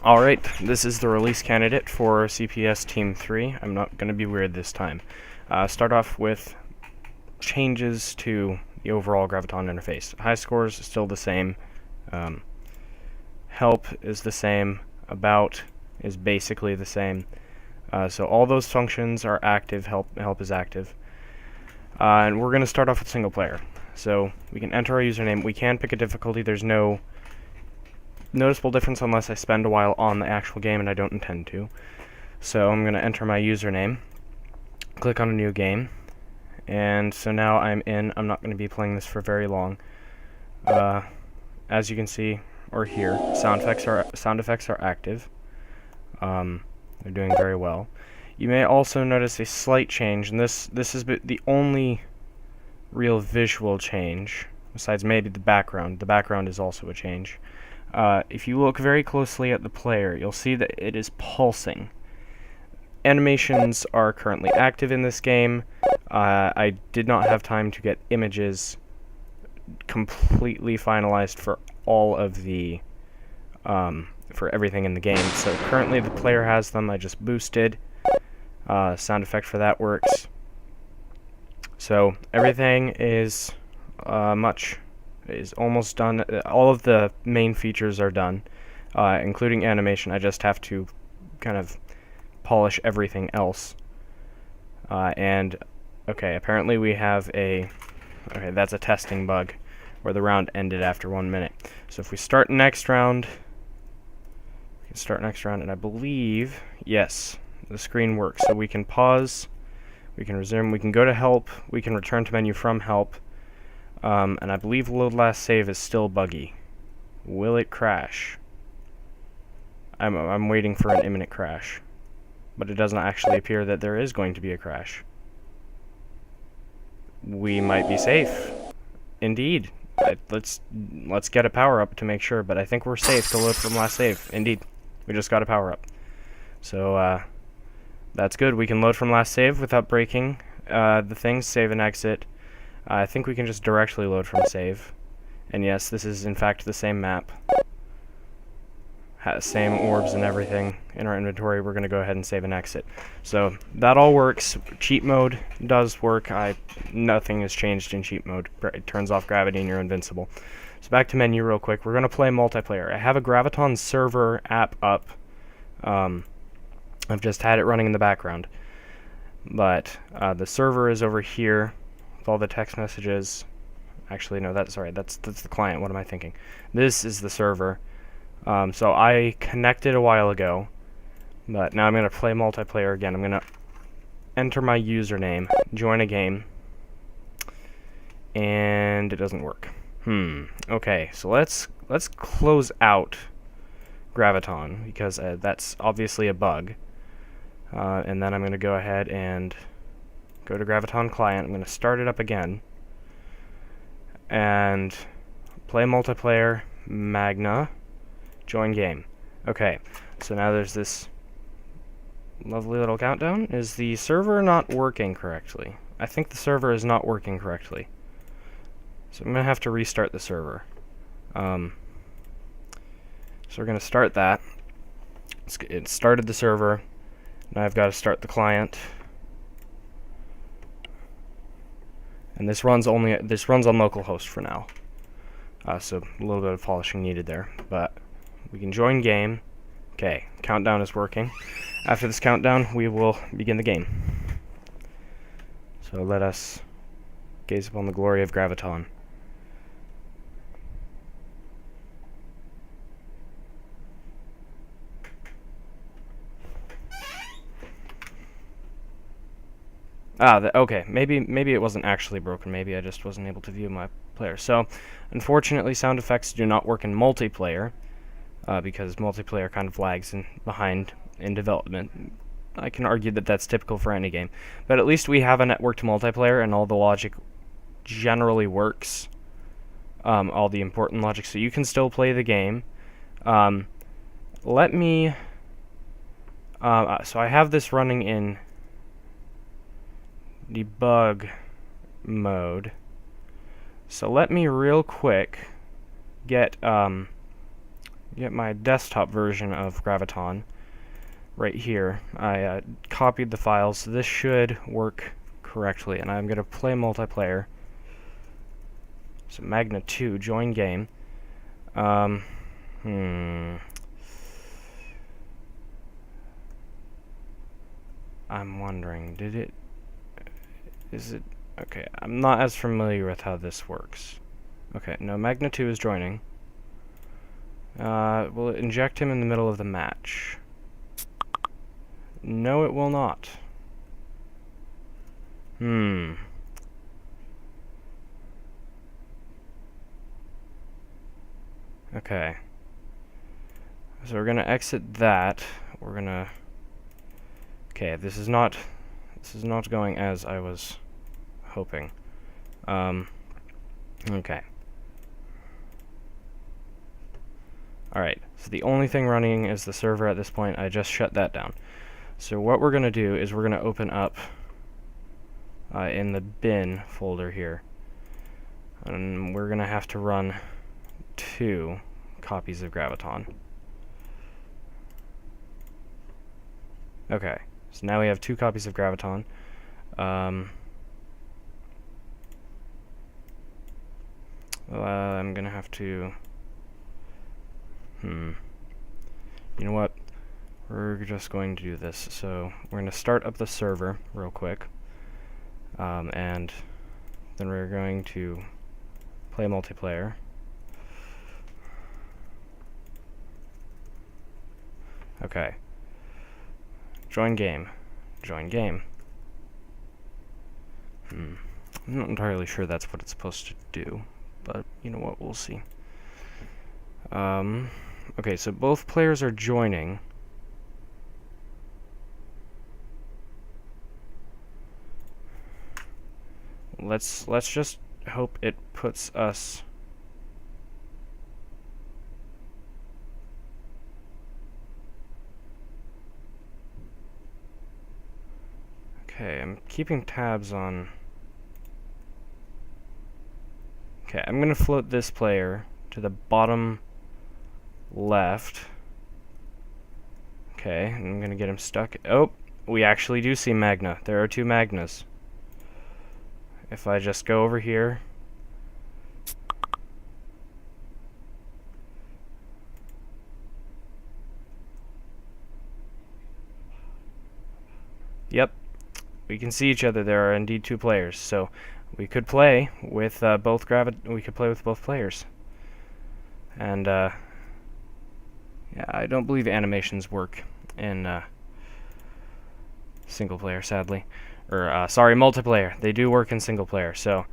Alright, this is the release candidate for CPS Team 3. I'm not going to be weird this time. Start off with changes to the overall Graviton interface. High scores still the same. Help is the same. About is basically the same. So all those functions are active. Help is active. And we're going to start off with single player. So we can enter our username. We can pick a difficulty. There's no noticeable difference unless I spend a while on the actual game, and I don't intend to. So I'm going to enter my username, click on a new game, and so now I'm in. I'm not going to be playing this for very long. As you can see or hear, sound effects are active. They're doing very well. You may also notice a slight change, and this is the only real visual change, besides maybe the background. The background is also a change. If you look very closely at the player, you'll see that it is pulsing. Animations are currently active in this game. I did not have time to get images completely finalized for all of the for everything in the game. So currently the player has them. I just boosted. Sound effect for that works. So everything is almost done. All of the main features are done, including animation. I just have to kind of polish everything else. And okay, apparently we have okay, that's a testing bug where the round ended after 1 minute. So if we start next round, we can start next round, and I believe, yes, the screen works. So we can pause, we can resume, we can go to help, we can return to menu from help. And I believe load last save is still buggy. Will it crash? I'm waiting for an imminent crash, but it doesn't actually appear that there is going to be a crash. We might be safe. Indeed. Let's get a power up to make sure, but I think we're safe to load from last save. Indeed, we just got a power up. So that's good. We can load from last save without breaking the things. Save and exit. I think we can just directly load from save. And yes, this is in fact the same map. Same orbs and everything in our inventory. We're going to go ahead and save and exit. So that all works. Cheat mode does work. Nothing has changed in cheat mode. It turns off gravity and you're invincible. So back to menu real quick. We're going to play multiplayer. I have a Graviton server app up. I've just had it running in the background. But the server is over here. All the text messages. Actually, no, that's the client. What am I thinking? This is the server. So I connected a while ago, but now I'm going to play multiplayer again. I'm going to enter my username, join a game, and it doesn't work. Okay, so let's close out Graviton, because that's obviously a bug. And then I'm going to go ahead and go to Graviton client. I'm going to start it up again and play multiplayer, Magna, join game. Okay, so now there's this lovely little countdown. Is the server not working correctly? I think the server is not working correctly. So I'm going to have to restart the server. So we're going to start that. It started the server. Now I've got to start the client. And this runs on localhost for now. So a little bit of polishing needed there, but we can join game. Okay, countdown is working. After this countdown, we will begin the game. So let us gaze upon the glory of Graviton. Okay, maybe it wasn't actually broken. Maybe I just wasn't able to view my player. So, unfortunately, sound effects do not work in multiplayer, because multiplayer kind of lags behind in development. I can argue that that's typical for any game. But at least we have a networked multiplayer, and all the logic generally works. All the important logic, so you can still play the game. Let me... so I have this running in debug mode. So let me real quick get get my desktop version of Graviton right here. I copied the files, so this should work correctly, and I'm going to play multiplayer. So Magna 2, join game. I'm wondering, is it, okay, I'm not as familiar with how this works. Okay, no, Magna 2 is joining. Will it inject him in the middle of the match? No, it will not. Okay. So we're gonna exit that. We're gonna... Okay, this is not going as I was hoping. Okay. Alright, so the only thing running is the server at this point. I just shut that down. So what we're gonna do is we're gonna open up in the bin folder here. And we're gonna have to run 2 copies of Graviton. Okay, so now we have 2 copies of Graviton. I'm gonna have to... You know what? We're just going to do this. So we're going to start up the server real quick. And then we're going to play multiplayer. Okay. Join game. Join game. I'm not entirely sure that's what it's supposed to do, but you know what, we'll see. Okay, so both players are joining. Let's just hope it puts us... Okay, I'm keeping tabs on... Okay, I'm gonna float this player to the bottom left. Okay, and I'm gonna get him stuck. Oh, we actually do see Magna. There are 2 Magnas. If I just go over here... Yep, we can see each other. There are indeed 2 players, so we could play with both players. And yeah, I don't believe animations work in single player, sadly. Or sorry, multiplayer. They do work in single player. So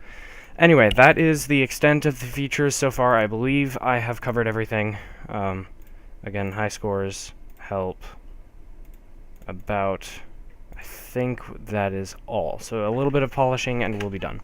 anyway, that is the extent of the features so far. I believe I have covered everything. Again, high scores help about... I think that is all. So a little bit of polishing and we'll be done.